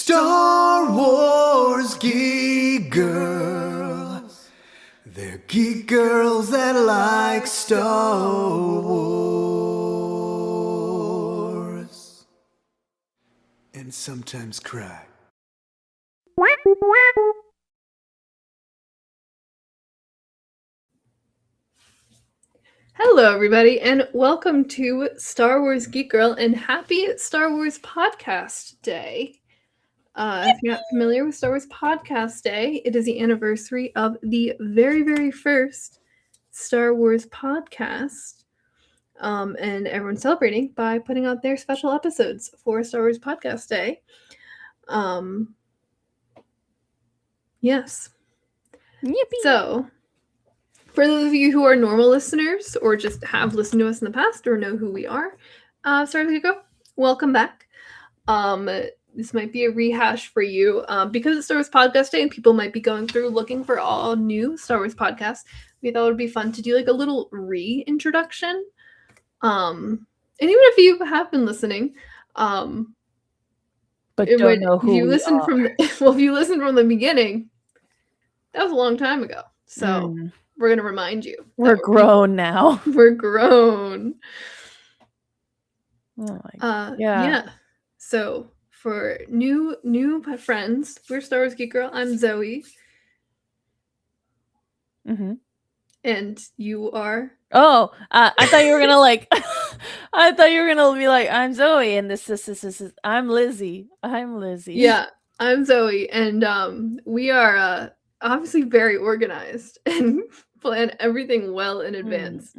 Star Wars Geek Girls. They're geek girls that like Star Wars. And sometimes cry. Hello, everybody, and welcome to Star Wars Geek Girl, and happy Star Wars Podcast Day. If you're not familiar with Star Wars Podcast Day, it is the anniversary of the very, very first Star Wars podcast, and everyone's celebrating by putting out their special episodes for Star Wars Podcast Day. Yes. Yippee. So, for those of you who are normal listeners or just have listened to us in the past or know who we are, Star Wars Geek Girl, welcome back. This might be a rehash for you because it's Star Wars Podcast Day and people might be going through looking for all new Star Wars podcasts. We thought it would be fun to do like a little reintroduction. And even if you have been listening, but don't know who we are. If you listen from the beginning, that was a long time ago. So we're going to remind you. We're grown now. We're grown. Oh my God. Yeah. So for new friends, we're Star Wars Geek Girl. I'm Zoe. Mm-hmm. And you are? Oh, I thought you were gonna I thought you were gonna be like, I'm Zoe, and this is I'm Lizzy. I'm Lizzy. Yeah, I'm Zoe, and we are obviously very organized and plan everything well in advance.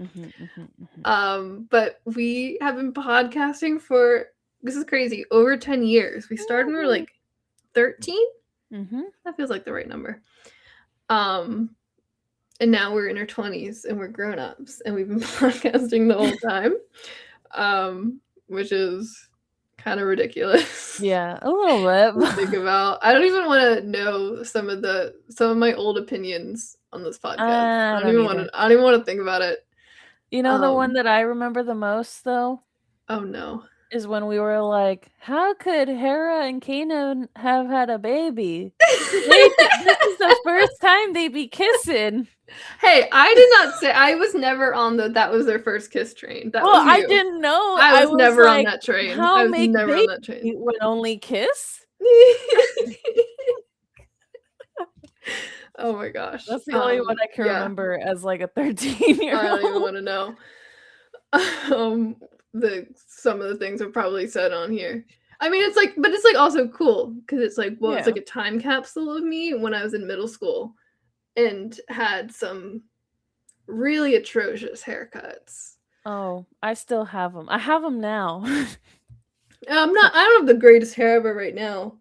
But we have been podcasting for, this is crazy, over 10 years. We started when we were like 13. That feels like the right number. And now we're in our 20s and we're grown-ups and we've been podcasting the whole time, which is kind of ridiculous. Yeah, a little bit. To think about. I don't even want to know some of my old opinions on this podcast. I don't even want to think about it. You know, the one that I remember the most, though? Oh, no. Is when we were like, how could Hera and Kanan have had a baby? This is the first time they be kissing. Hey, I did not say, I was never on that was their first kiss train. That was you. I didn't know. I was never on that train. I was never on that train. When only kiss? Oh my gosh. That's the only one I can remember as like a 13-year-old. I don't even want to know. Some of the things are probably said on here. I mean, it's like, but it's like also cool because it's like, well, it's like a time capsule of me when I was in middle school and had some really atrocious haircuts. Oh, I still have them. I have them now. I don't have the greatest hair ever right now.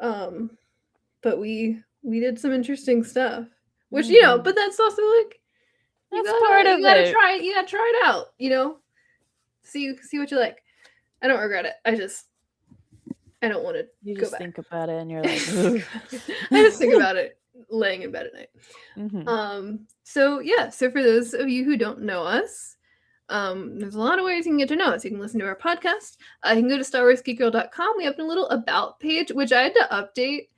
But we did some interesting stuff, which, you know, but that's also like, you gotta try it out, you know, see what you like. I don't regret it. I don't want to You go just back. think about it and you're like, I just think about it laying in bed at night. So for those of you who don't know us, there's a lot of ways you can get to know us. You can listen to our podcast. You can go to StarWarsGeekGirl.com. We have a little about page, which I had to update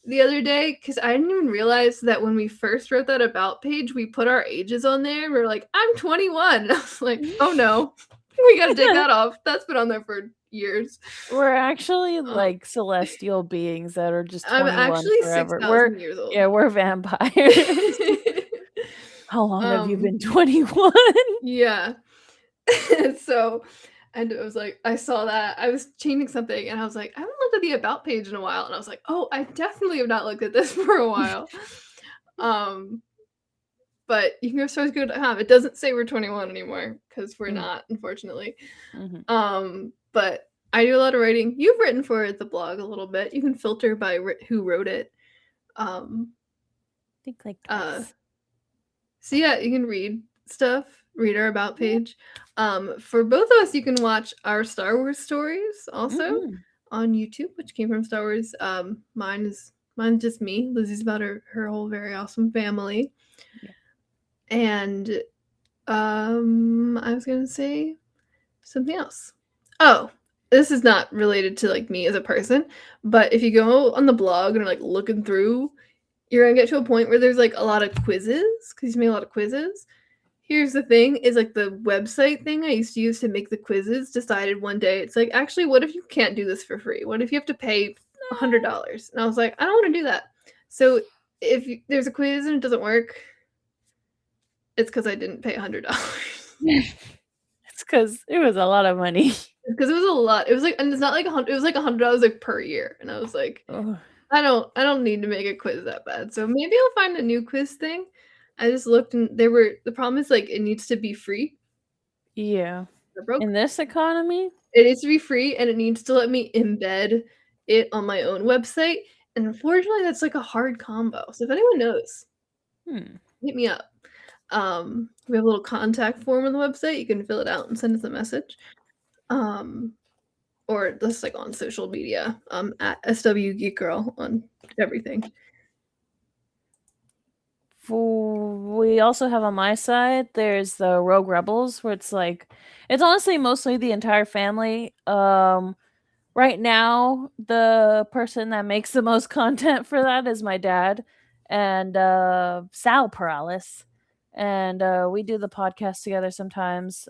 the other day because I didn't even realize that when we first wrote that about page, we put our ages on there. We were like, I'm 21. And I was like, oh no, we got to take that off. That's been on there for years. We're actually like celestial beings that are just 21 I'm actually forever. 6,000 years old. Yeah, we're vampires. How long have you been 21? Yeah. So, and it was like, I saw that. I was changing something and I was like, I haven't looked at the about page in a while. And I was like, oh, I definitely have not looked at this for a while. But you can go to StarsGeek.com. It doesn't say we're 21 anymore because we're not, unfortunately. But I do a lot of writing. You've written for the blog a little bit. You can filter by who wrote it. Think like this. So yeah, you can read stuff, read our about page. For both of us, you can watch our Star Wars stories also on YouTube, which came from Star Wars. Mine's just me. Lizzie's about her whole very awesome family. Yeah. And I was gonna say something else. Oh, this is not related to like me as a person, but if you go on the blog and are like looking through, you're gonna get to a point where there's like a lot of quizzes because you made a lot of quizzes. Here's the thing: is like the website thing I used to use to make the quizzes decided one day it's like, actually, what if you can't do this for free? What if you have to pay $100? And I was like, I don't want to do that. So if there's a quiz and it doesn't work, it's because I didn't pay $100. It's because it was a lot of money. Because it was a lot. It was like, and it's not like $100. It was like $100 like per year, and I was like, Oh. I don't need to make a quiz that bad. So maybe I'll find a new quiz thing. I just looked and the problem is like it needs to be free. Yeah. Broke. In this economy? It needs to be free and it needs to let me embed it on my own website. And unfortunately that's like a hard combo. So if anyone knows, hit me up. We have a little contact form on the website. You can fill it out and send us a message. Or just like on social media, at SW Geek Girl on everything. We also have on my side, there's the Rogue Rebels, where it's like, it's honestly mostly the entire family. Right now, the person that makes the most content for that is my dad and Sal Perales. And we do the podcast together sometimes.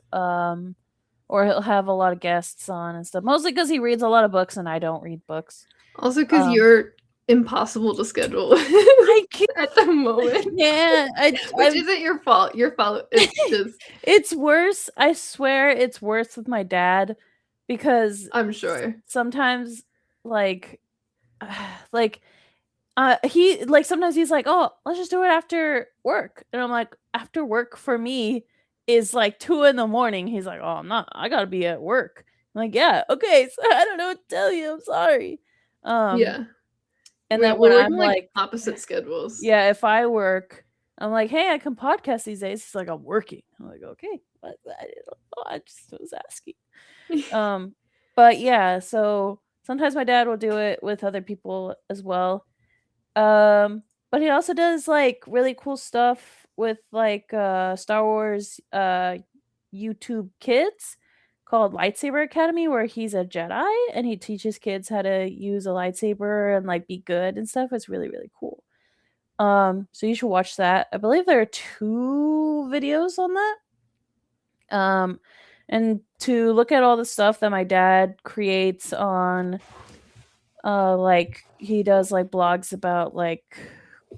Or he'll have a lot of guests on and stuff. Mostly because he reads a lot of books and I don't read books. Also because you're impossible to schedule I can't at the moment. Yeah, which isn't your fault. Your fault. It's just it's worse. I swear it's worse with my dad because I'm sure sometimes like he like sometimes he's like, oh, let's just do it after work, and I'm like, after work for me is like 2 a.m. He's like, oh, I gotta be at work. I'm like, yeah, okay, so I don't know what to tell you, I'm sorry. Yeah. And then when I'm like opposite schedules. Yeah, if I work, I'm like, hey, I can podcast these days. He's like, I'm working. I'm like, okay, I just was asking. But yeah, so sometimes my dad will do it with other people as well. But he also does like really cool stuff with like Star Wars YouTube Kids called Lightsaber Academy, where he's a Jedi and he teaches kids how to use a lightsaber and like be good and stuff. It's really, really cool. So you should watch that. I believe there are 2 videos on that. And to look at all the stuff that my dad creates on like he does like blogs about like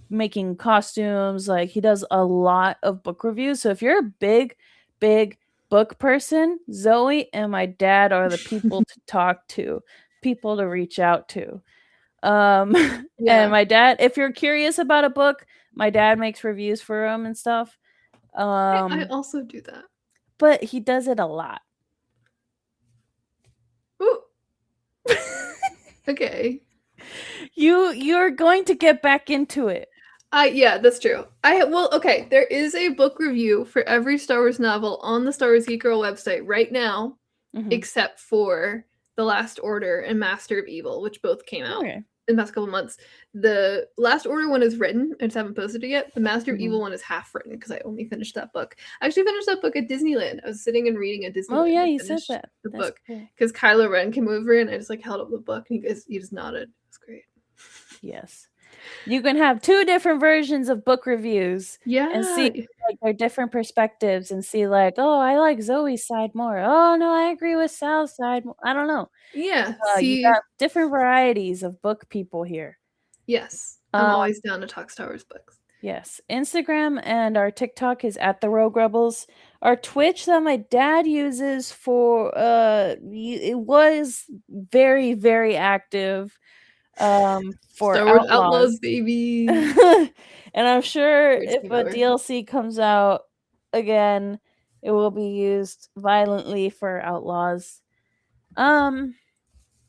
making costumes, like he does a lot of book reviews. So if you're a big book person, Zoe and my dad are the people to talk to, people to reach out to. And my dad, if you're curious about a book, my dad makes reviews for them and stuff. I also do that, but he does it a lot. Ooh. Okay. You're going to get back into it. Yeah, that's true. Okay, there is a book review for every Star Wars novel on the Star Wars Geek Girl website right now, except for The Last Order and Master of Evil, which both came out in the past couple months. The Last Order one is written. I just haven't posted it yet. The Master of Evil one is half written because I only finished that book. I actually finished that book at Disneyland. I was sitting and reading at Disneyland. Oh yeah, you said that. The book because Kylo Ren came over and I just like held up the book and he just nodded. It was great. Yes. You can have 2 different versions of book reviews. Yeah. And see like their different perspectives and see like, oh, I like Zoe's side more. Oh no, I agree with Sal's side more. I don't know. Yeah. You got different varieties of book people here. Yes. I'm always down to talk Star Wars books. Yes. Instagram and our TikTok is at the Rogue Rebels. Our Twitch that my dad uses for it was very, very active. For Star Wars Outlaws, baby. And I'm sure if a DLC comes out again, it will be used violently for Outlaws. And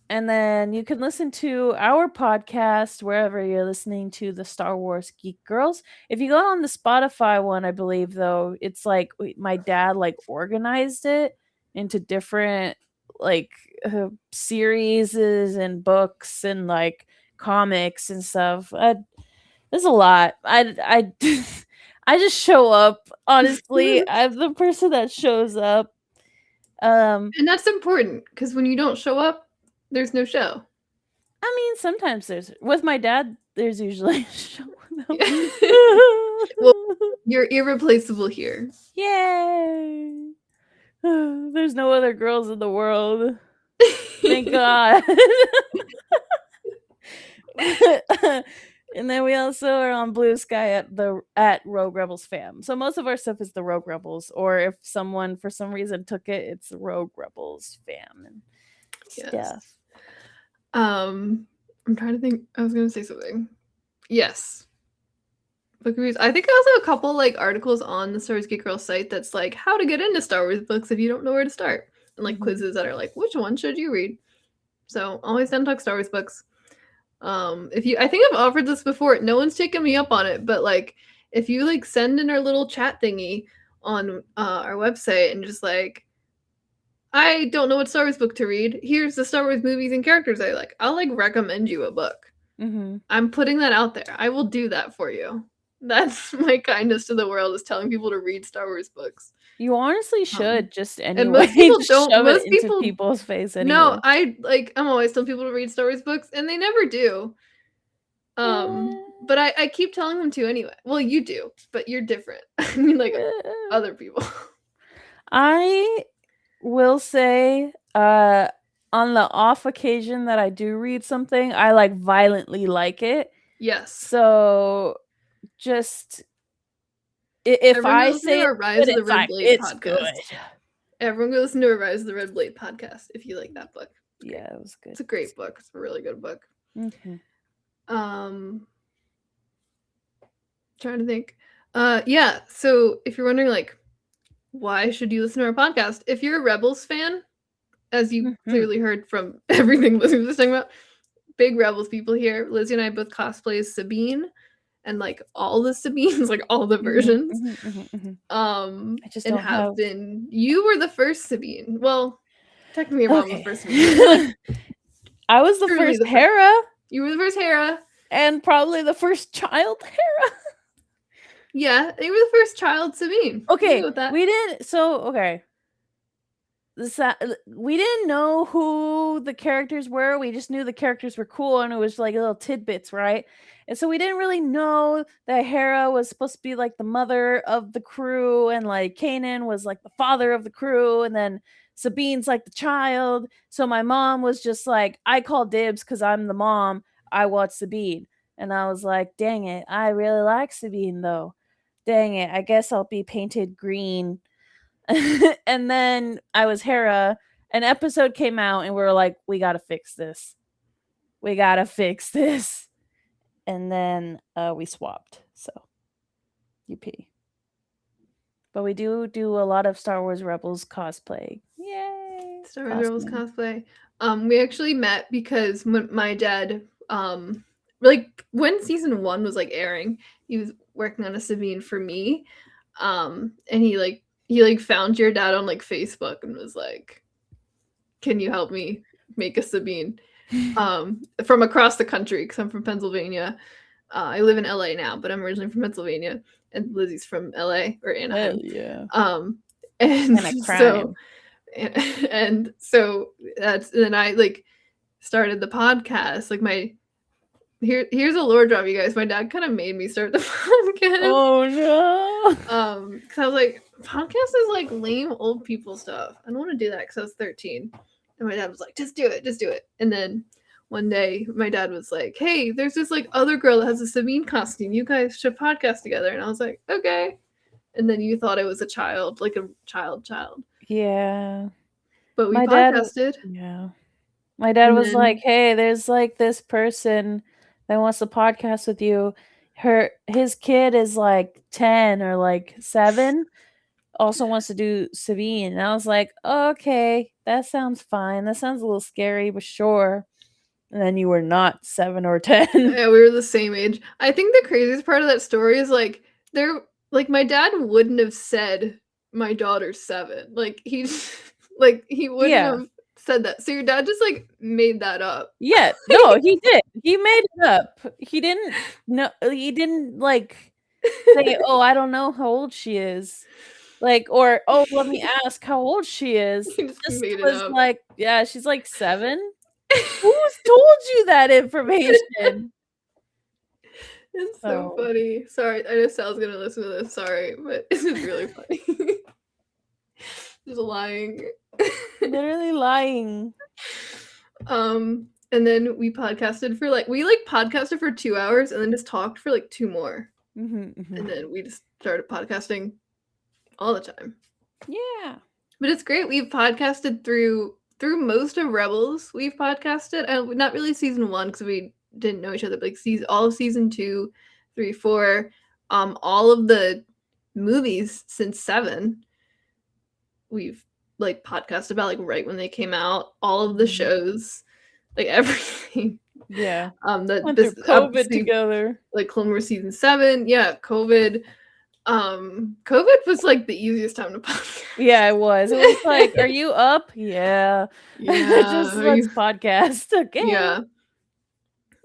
then you can listen to our podcast wherever you're listening to the Star Wars Geek Girls. If you go on the Spotify one, I believe though, it's like my dad like organized it into different like series and books and like comics and stuff. There's a lot. I just show up. Honestly, I'm the person that shows up. And that's important because when you don't show up, there's no show. I mean, sometimes there's with my dad. There's usually a show. Well, you're irreplaceable here. Yay! There's no other girls in the world. Thank God. And then we also are on Blue Sky at Rogue Rebels fam. So most of our stuff is the Rogue Rebels, or if someone for some reason took it, it's the Rogue Rebels fam and stuff. I'm trying to think. I was gonna say something. Yes. Book reviews. I think I also have a couple like articles on the Star Wars Geek Girl site that's like how to get into Star Wars books if you don't know where to start, and like quizzes that are like which one should you read. So always down to talk Star Wars books. I think I've offered this before. No one's taken me up on it, but like if you like send in our little chat thingy on our website and just like, I don't know what Star Wars book to read. Here's the Star Wars movies and characters I like. I'll like recommend you a book. I'm putting that out there. I will do that for you. That's my kindness to the world, is telling people to read Star Wars books. You honestly should just anyway. And most people don't. Shove Most it people into people's face anyway. No, I'm always telling people to read Star Wars books, and they never do. But I keep telling them to anyway. Well, you do, but you're different. I mean, like other people. I will say, on the off occasion that I do read something, I like violently like it. Yes. So just if everyone I say our Rise of the Red Blade podcast. Good. Everyone go listen to a Rise of the Red Blade podcast if you like that book. Yeah, it was good. It's a great book. It's a really good book. Trying to think. Yeah, so if you're wondering like why should you listen to our podcast? If you're a Rebels fan, as you clearly heard from everything Lizzy was talking about, big Rebels people here. Lizzy and I both cosplay as Sabine, and like all the Sabines, like all the versions. I just and don't have been. You were the first Sabine. Well, technically, your mom was the first Sabine. Like, I was the first Hera. You were the first Hera, and probably the first child Hera. Yeah, you were the first child Sabine. Okay, we didn't. So okay, we didn't know who the characters were. We just knew the characters were cool, and it was like little tidbits, right? And so we didn't really know that Hera was supposed to be like the mother of the crew, and like Kanan was like the father of the crew, and then Sabine's like the child. So my mom was just like, I call dibs because I'm the mom. I watch Sabine. And I was like, dang it, I really like Sabine though. Dang it, I guess I'll be painted green. And then I was Hera. An episode came out and we were like, we gotta fix this. We gotta fix this. And then we swapped. So UP. But we do a lot of Star Wars Rebels cosplay. Yay! Star Wars Rebels cosplay. We actually met because my dad, like when season 1 was like airing, he was working on a Sabine for me. And he found your dad on like Facebook and was like, can you help me make a Sabine? From across the country, because I'm from Pennsylvania. I live in LA now, but I'm originally from Pennsylvania, and Lizzy's from LA or Anaheim. Yeah. And so that's, and then I like started the podcast. Like here's a lore drop, you guys. My dad kind of made me start the podcast. Oh no. Because I was like, podcast is like lame old people stuff. I don't want to do that because I was 13. And my dad was like, just do it. And then one day my dad was like, hey, there's this like other girl that has a Sabine costume. You guys should podcast together. And I was like, okay. And then you thought I was a child, like a child. Yeah. But we podcasted. Yeah. My dad was like, hey, there's like this person that wants to podcast with you. His kid is like 10 or like 7. Also wants to do Sabine. And I was like, okay, that sounds fine. That sounds a little scary, but sure. And then you were not 7 or 10. Yeah, we were the same age. I think the craziest part of that story is like my dad wouldn't have said my daughter's 7. Like he wouldn't have said that. So your dad just like made that up. Yeah, no, he did. He made it up. He didn't like say, oh, I don't know how old she is. Like, or oh, let me ask how old she is. You just This made it was up. like, yeah, she's like 7. Who's told you that information? It's so funny. Sorry, I know Sal's gonna listen to this. Sorry, but this is really funny. Just lying. Literally lying. And then we podcasted for podcasted for 2 hours and then just talked for like 2 more. And then we just started podcasting all the time. Yeah. But it's great. We've podcasted through most of Rebels. We've podcasted, not really season 1 because we didn't know each other, but like all of season 2, 3, 4, all of the movies since 7. We've like podcasted about like right when they came out, all of the shows, like everything. Yeah. Went through COVID together. Like Clone Wars season 7. Yeah, COVID. COVID was like the easiest time to podcast. Yeah, it was. It was like, are you up? Yeah. Just let's podcast. Okay. Yeah.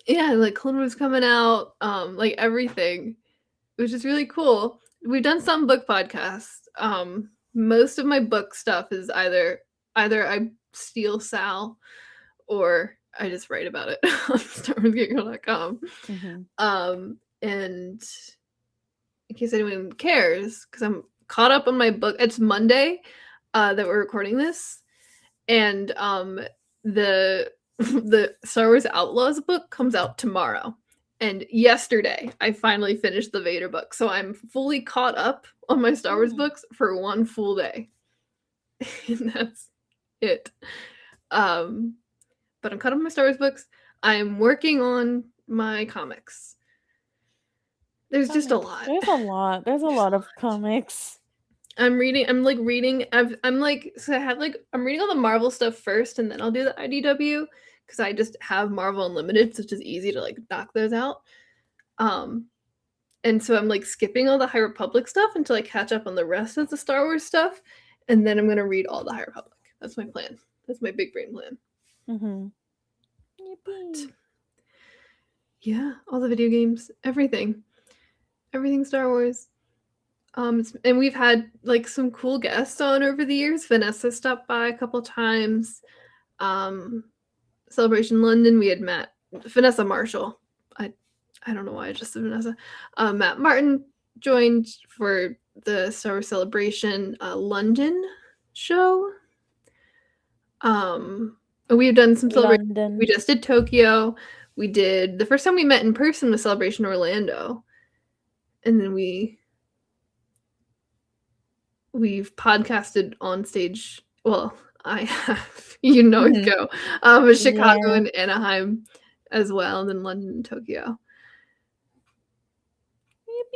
Yeah, like Clone Wars coming out, like everything, which is really cool. We've done some book podcasts. Most of my book stuff is either I steal Sal or I just write about it on StarWarsGeek.com. And in case anyone cares, because I'm caught up on my book. It's Monday that we're recording this, and the Star Wars Outlaws book comes out tomorrow. And yesterday, I finally finished the Vader book, so I'm fully caught up on my Star Wars books for one full day, and that's it. But I'm caught up on my Star Wars books. I'm working on my comics. There's just a lot. There's a lot. There's a lot of comics. I'm reading all the Marvel stuff first, and then I'll do the IDW because I just have Marvel Unlimited, so it's just easy to like knock those out. And so I'm like skipping all the High Republic stuff until I catch up on the rest of the Star Wars stuff, and then I'm gonna read all the High Republic. That's my plan. That's my big brain plan. But yeah, all the video games, everything Star Wars. And we've had like some cool guests on over the years. Vanessa stopped by a couple times. Celebration London, we had Vanessa Marshall. I don't know why I just said Vanessa. Matt Martin joined for the Star Wars Celebration London show. We've done some celebration. We just did Tokyo. We did the first time we met in person was Celebration Orlando, and then we've podcasted on stage. Well, I have, go. Chicago and Anaheim as well, and then London and Tokyo.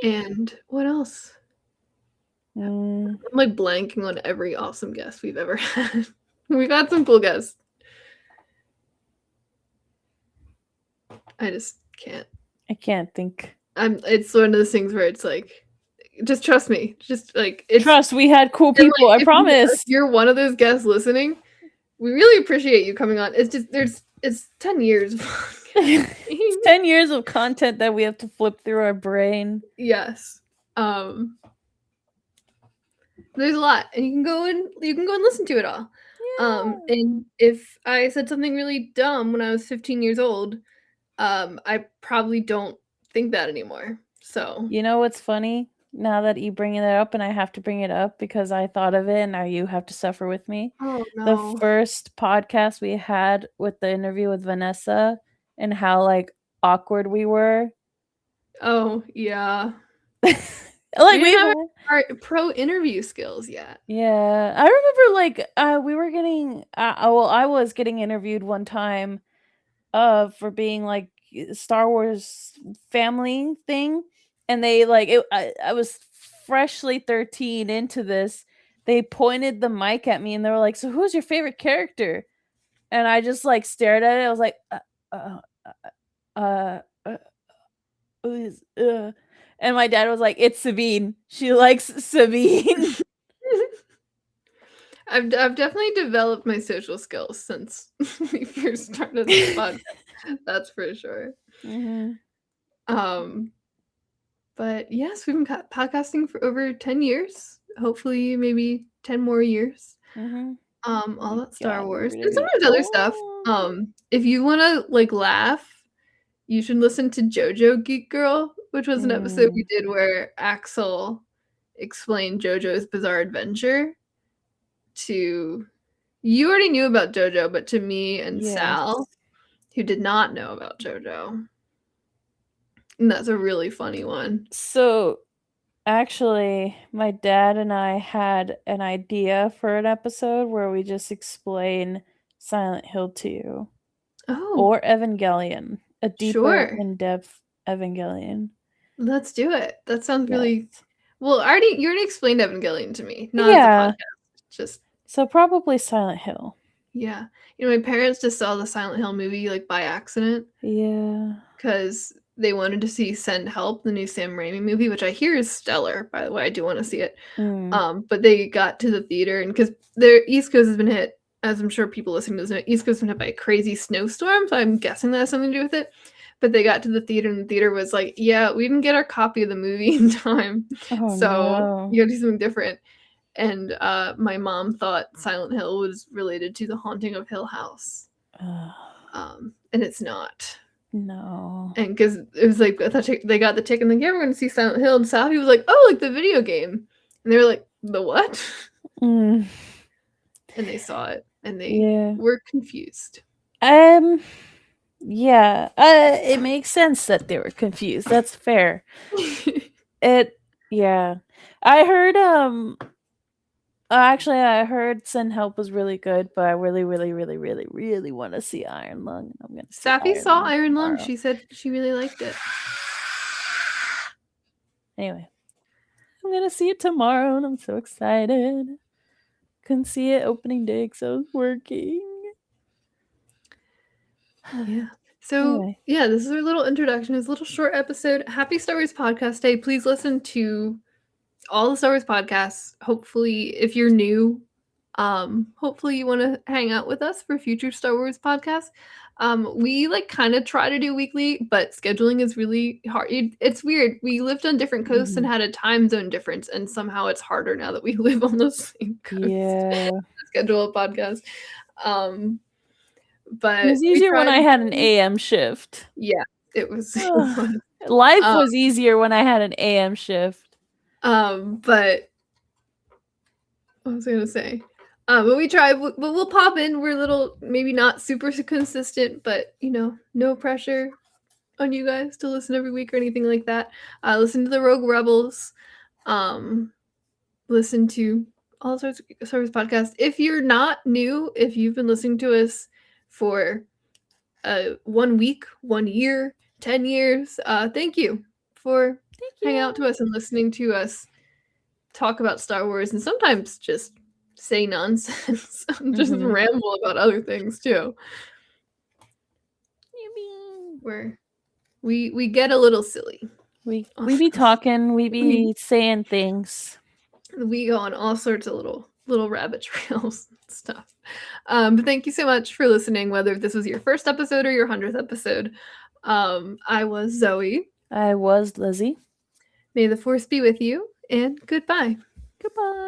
And what else? I'm like blanking on every awesome guest we've ever had. We've had some cool guests. I just can't. I can't think. It's one of those things where it's like, just trust me. Just like trust. We had cool people. I promise. If you're one of those guests listening, we really appreciate you coming on. It's just it's 10 years. It's 10 years of content that we have to flip through our brain. Yes. There's a lot, and you can go and listen to it all. Yeah. And if I said something really dumb when I was 15 years old, I probably don't think that anymore. So you know what's funny? Now that you bring it up, and I have to bring it up because I thought of it, and now you have to suffer with me. Oh no! The first podcast we had with the interview with Vanessa, and how like awkward we were. Oh yeah. Like we have our pro interview skills yet. Yeah, I remember like we were getting. I was getting interviewed one time, for being like Star Wars family thing, and they like it. I was freshly 13 into this. They pointed the mic at me and they were like, "So who's your favorite character?" And I just like stared at it. I was like, and my dad was like, "It's Sabine. She likes Sabine." I've definitely developed my social skills since we first started the podcast. That's for sure. But yes, we've been podcasting for over 10 years. hopefully maybe 10 more years. All about Star Wars and sometimes other stuff. If you want to like laugh, you should listen to JoJo Geek Girl, which was an episode we did where Axel explained JoJo's Bizarre Adventure to you already knew about JoJo, but to me and Sal, who did not know about JoJo. And that's a really funny one. So actually, my dad and I had an idea for an episode where we just explain Silent Hill 2 or Evangelion, a deeper in-depth Evangelion. Let's do it. That sounds really well. You already explained Evangelion to me, not as a podcast. Just so probably Silent Hill. Yeah, my parents just saw the Silent Hill movie like by accident. Yeah, because they wanted to see Send Help, the new Sam Raimi movie, which I hear is stellar. By the way, I do want to see it. But they got to the theater, and because their East Coast has been hit, as I'm sure people listening to this know, East Coast has been hit by a crazy snowstorm, so I'm guessing that has something to do with it. But they got to the theater, and the theater was like, "Yeah, we didn't get our copy of the movie in time, so you got to do something different." And my mom thought Silent Hill was related to The Haunting of Hill House, and it's not. No. And because it was like, I thought they got the ticket and like, yeah, we're going to see Silent Hill. And Safi was like, oh, like the video game. And they were like, the what? And they saw it and they were confused. Yeah. It makes sense that they were confused. That's fair. I heard actually, I heard Send Help was really good, but I really, really, really, really, really want to see Iron Lung. I'm gonna. Safi saw Iron Lung. She said she really liked it. Anyway, I'm gonna see it tomorrow, and I'm so excited. Couldn't see it opening day because I was working. Yeah. So this is our little introduction. It's a little short episode. Happy Star Wars Podcast Day. Please listen to all the Star Wars podcasts. Hopefully, if you're new, hopefully you want to hang out with us for future Star Wars podcasts. We like kind of try to do weekly, but scheduling is really hard. It's weird. We lived on different coasts and had a time zone difference, and somehow it's harder now that we live on the same coast to schedule a podcast. But it was easier when I had an AM shift. Yeah, it was. Life was easier when I had an AM shift. But what was I gonna say? But we try. But we'll pop in. We're a little, maybe not super consistent, but no pressure on you guys to listen every week or anything like that. Listen to the Rogue Rebels. Listen to all sorts of Star Wars podcasts. If you're not new, if you've been listening to us for 1 week, 1 year, 10 years, thank you for hanging out to us and listening to us talk about Star Wars, and sometimes just say nonsense and just ramble about other things too. Where we get a little silly. We be talking, we be saying things. We go on all sorts of little rabbit trails and stuff. But thank you so much for listening, whether this was your first episode or your 100th episode. I was Zoe. I was Lizzy. May the Force be with you, and goodbye. Goodbye.